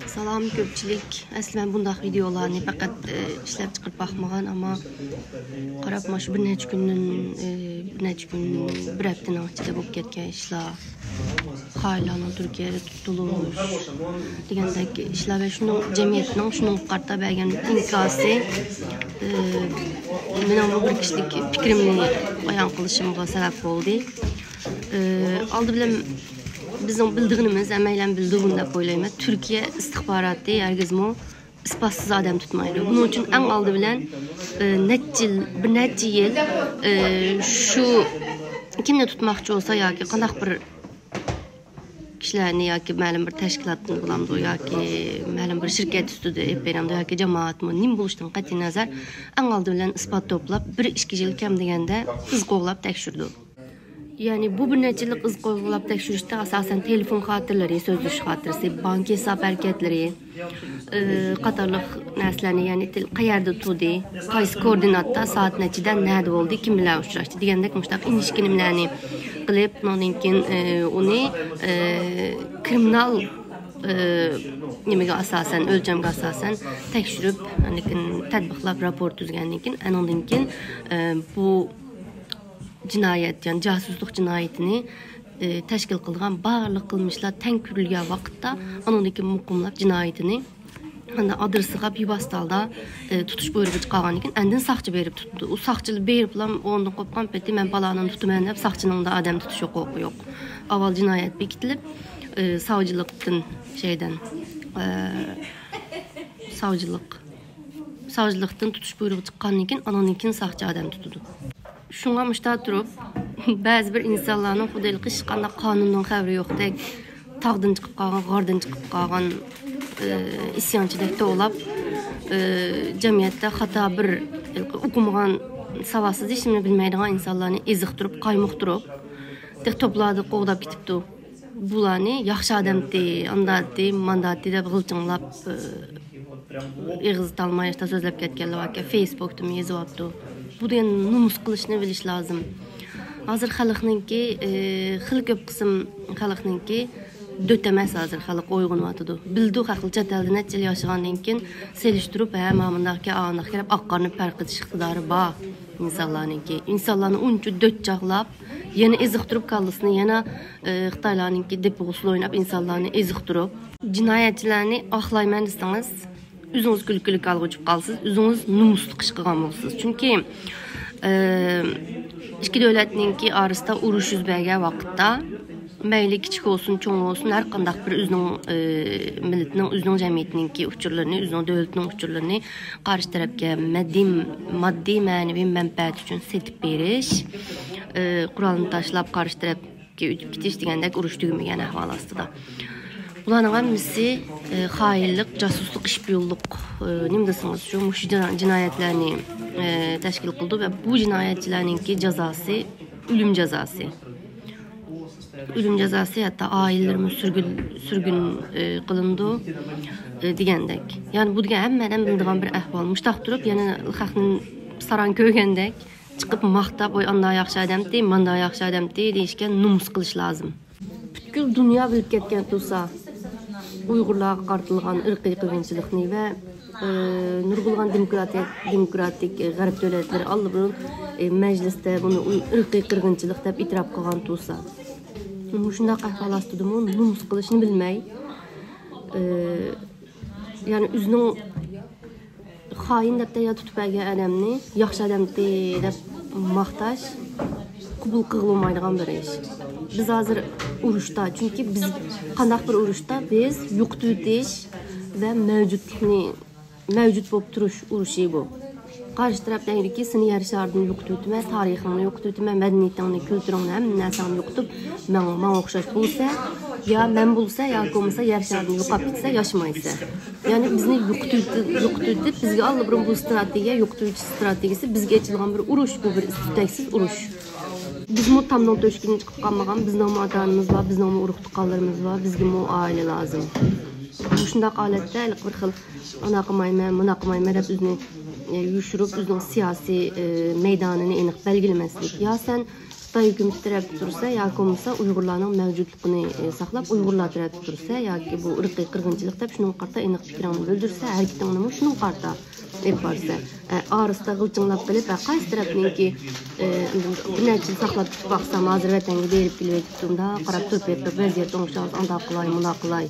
Salam köpçilik. Əslən bundaq videolarını faqat işləb çıxıb baxmağan, amma qarab maşı bir neçə gün, bir həftənin içində olub getən işlər, xaylanın Türkiyədə tutulmuş, digəndək işlər və şunun cəmiyyətinin şunun qarta bəgən inkası, mən bir kişilik fikrimini bayan qılışımğa səbəb oldu. Aldı biləm, bizim bildiğimiz, əməklə bildiğimdə qoyulayım. Türkiye istihbaratı herkesmo ispatsız adam tutmaydı. Bunun için en aldı bilen bir neçə yıl şu kimle tutmakçı olsa ya ki qandaq bir kişilerini ya ki məlum bir təşkilatını bulamdı ya ki məlum bir şirket üstüdür epeyramdı ya ki cemaatımı nim buluşdan qəti nazar en aldı bilen ispat toplap bir 2 yıl kem degende kız qoğulap tekşürdü. Yani bu bir neçilik kız qoğulap tekşürüşte asasen telefon xatırları, sözlüş xatırısı, bank hesap hareketleri, qatarlıq nəslərini, yani qayerdə tudu, qaysı koordinatda, saat neçədən nədə oldu, kim bilə uçraşdı. Digəndək müştaq inişkinimlərini qılıb, onu kriminal yemeğe asasen, ölçemge asasen tekşürüp, tədbiqlab rapor düzgənlikin, onunkin bu cinayet, yani casusluk cinayetini təşkil qılğan bağırlıq qılmışlar tənkürlüyə vaxtda onundaki muqumlab cinayetini adırsığa bir bastalda tutuş buyruğu çıxağan iken əndin saxçı verib tutdu. O saxçılı verib ondan qopqan peti mən balanın tutum əndib saxçının da adam tutuş yox. Aval cinayet bekitilib savcılıqdan savcılıqdan tutuş buyruğu çıxan iken onunkin saxçı adam tutudu. Şuna müştah durup, bazı bir insanların xudaylı qışqanda qanundan xəbri yoxdur, tağdan çıxıb qalğan, qardan çıxıb qalğan isyancıdəkdə olab, cəmiyyətdə xata bir okumağan, savasız işini bilməydiğən insanlarını ezik durup, qaymıq durup, topladı, qoğdab bitibdi. Bulanı yaxşı adamdı, andadı, mandadı da qılçınlab, eğiz talmayışda sözləb ketkəli var ki, Facebook'da mı yazıbdı. Bu da numus qılışını biliş lazım. Hazır xalqninki, xil köp qısım xalqninki dötəməz hazır xalq oyğun vatıdı. Bildi xalq çətəldə neçəl yaşağandan keyin selişdirib, mamındakı ağındakı gəlib aqqarını pərqid iqtidarı var insanlarınki. İnsanlarını uncu dötcaqlab, yeni ezik durub qallısını, yana Xitaylarınki depoğuslu oynab insanlarını ezik durub. Cinayətçilərini axlayman istəniz, üzünüz gülgülük alğıcıb qalsınız, üzünüz numuslu qışqıqan olsunuz. Çünki iki dövlətninki arasında uruş üzbəgə vaxtda məyli kiçik olsun, çoğun olsun, hər qandaq bir üzünün millətinin, üzünün cəmiyyətininki uçurlarını, üzünün dövlətinin uçurlarını qarşı tərəfə maddi mənəvi mənfəət üçün setib veriş, quralını taşlab qarşı tərəfə üdüb gitiş deyəndə uruş düyməyən əhval astıda. Bunların hamısı xainlik, casusluq, işbiyolluq, nimdəsiniz şu cinayətlərini təşkil qıldı və bu cinayətçilərinki cəzası ölüm cəzası. Ölüm cəzası hətta ailələrimin sürgün qılındı deyəndək. Yəni bu digən həmmədən bildiğən bir əhval. Müştaq durub, yəni xalqın saran köygəndək çıxıb maqtab, oy anda yaxşı adamdır, manda yaxşı adamdır deyişkən numus qılış lazım. Bütkül dünya bilib ketken tursa, Uyğurlarga qartılğan irqi qırğınçılıqni və nurgulğan demokratik Qərb dövlətləri aldı bunu məclisdə bunu irqi qırğınçılıq deyə itiraf qılğan tursa. Şundaq əhval astıdı mı, numus qılışını bilməy, yəni üzünün xain dəbdə tutub əgə ədəmni, yaxşı ədəmdir deyə maqtaş, qubul qığılmaydıqan bir iş. Biz hazır uruşda, çünki biz qandaq bir uruşda biz yoxtuyuş və mövcud bo'lib turuş uruşu bu. Qarşı tərəfdən ki, seni yarışardın yoxtuyutma, tarixini yoxtuyutma, mədəniyyətini, kültürünü, həm nəsəni yoxtub, mən oxşaş bulsa, ya mən bulsa, ya olmasa yarışardın yoxab bitsə, yaşmaysa. Yəni bizni yoxtuyutub, bizə alıbırım bu strategiya, yoxtuyucu strategiyası, bizə geçilğən bir uruş, bu bir istütəksiz uruş. Bizim o tamdan döşkünü çıxıb qalmağan, bizim o adanımız var, bizim o uruq tuqqallarımız var, bizim o aile lazım. Bu şundaq alətdə bir xil anaqımayma, mınaqımayma rəb üzünü yuşurup, üzünün siyasi meydanını eniq bəlgiləməslik. Ya sən Xitoy hukumati tarafida tursa yoki bo'lmasa Uyg'urlarning mavjudligini saqlab, Uyg'urlar tarafida tursa yoki bu irqiy qirg'inchilik deb shunga qarata aniq fikrini bildirsa, harakatingni shunga qarata yaparsa, orasida g'ilchinglab qilib, qaysi tarafninki bir necha yil saqlab tutib baqsam, hozir vatanga berib kelyaptimda, qarab turib vaziyat o'ngishamiz, unda qilay, bunda qilay,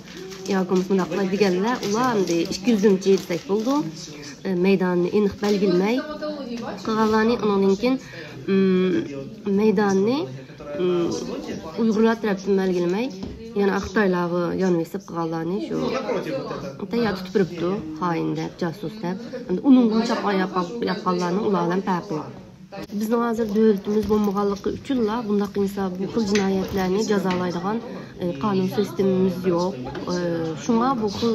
yoki bunda qilay deganlar, ular endi 200-chi desak bo'ldi. Meydonni aniq belgilemay, qilganlarni undan keyin meydonni Uyg'urlar tarafından belgilemay, yana Xitoylarga yonbosib qilganlarni shu tayyor tutib turibdi, xoin deb, jasus deb. Endi uning chapqa yapqanlarning ulardan farqi yo'q. Bizning hozir davlatimiz bo'lmaganligi uchunla bundaq inson bu xil jinoyatlarni jazolaydigan qonun sistemimiz yo'q. Shunga bu xil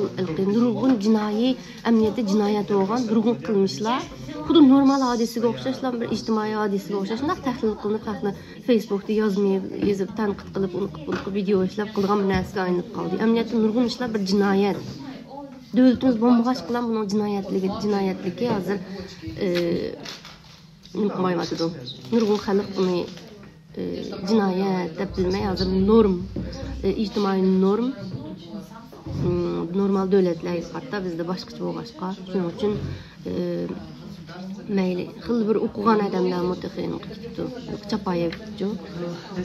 nurg'un jinoiy amniyatda jinoyat bo'lgan nurg'un qilmishlar xuddi normal hodisiga o'xshashlar, bir ijtimoiy hodisiga o'xshashlar tahlil qilinib, haqni Facebookda yozib, tanqid qilib, uni video ishlab qilgan bir narsaga aylanib qoldi. Amniyatda nurg'un ishlar bir jinoyat. Davlatimiz bo'lmag'ach bilan buning jinoyatligi hozir nurg'un xalq buni jinoyat deb bilmay, hozir norm, ijtimoiy norm, normal davlatlarga qarata bizda boshqacha bo'lg'achqa, shuning uchun mayli xil bir o'qigan odamlar mutaxassis qilibdi, Chapayev jo.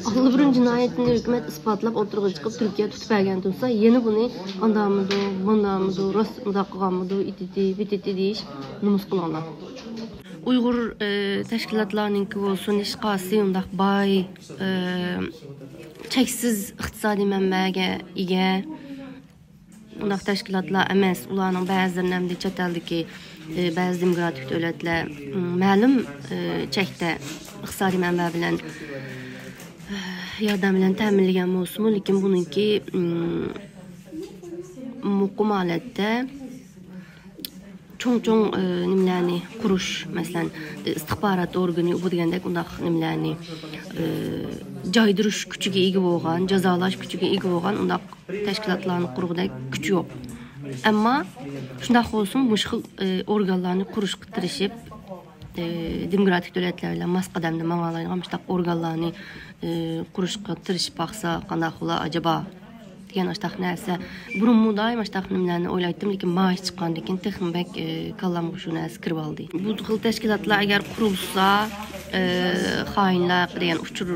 Ahli bir jinoyatni hukumat isbotlab o'tirg'i chiqib Turkiya tutib bergan bo'lsa, yana buni andamidi, bundamidi, rost qilganmidi, bititi deyish nomus qilganlar. Uyg'ur tashkilotlarninki bo'lsin, hech qaysi undaq boy, cheksiz iqtisodiy manbaga ega undaq tashkilotlar emas. Ularning ba'zilarini ham chet eldagi ba'zi demokratik davlatlar ma'lum chekda iqtisodiy manba bilan yordam bilan ta'minlagan bo'lsin, lekin buningki muqim holatda cho'ng nimalarni qurish, masalan, istixborot organi bu degandek undaq nimalarni joydirish kuchiga ega bo'lgan, jazolash kuchiga ega bo'lgan undaq tashkilotlarni qurg'idek kuch yo'q. Ammo shundaq bo'lsin, mushkil organlarni qurishga tirishib, demokratik davlatlar bilan mas qadamda ma'nolaydigan mushtaq organlarni qurishga tirishib baqsa, qanday bo'lar acaba degan ashtaq narsa. Burun doim ashtaq nimalarni o'ylaydim, lekin maash chiqqandan keyin texnik kallamga shu narsa kirib oldi. Bu xil tashkilotlar agar qurilsa, xoinlar degan uchur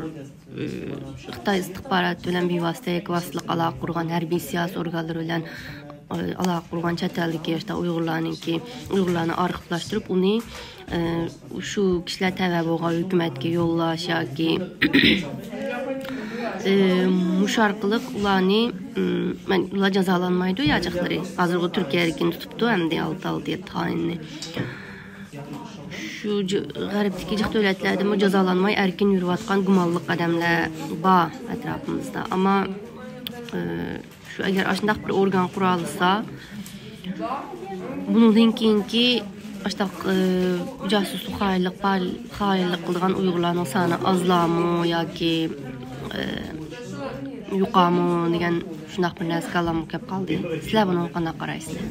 Xitoy istixborot bilan bevosita vasitlik aloqa qurgan harbiy siyosiy organlar bilan aloqa qurgan chet eldagi yoshda Uyg'urlarni arxivlashtirib, uni shu kishilar tava bo'lgan hukumatga yo'llash yoki musharqiliq ularni ular jazolanmaydi yochiqlari. Hozirgi Turkiyadagini tutibdi, endi 6-7 xoinni. Shu g'arbdagi jiq davlatlarda jazolanmay erkin yurayotgan gumonliq odamlar bor atrofimizda. Ammo shu agar shunday bir organ qurolsa, bundan keyingi ashtaq jasuslik xoinlik qilgan Uyg'urlarning soni ozlami yoki yuqami degan shunday bir narsa kallam kelib qoldi. Sizlar buni qanday qaraysizlar?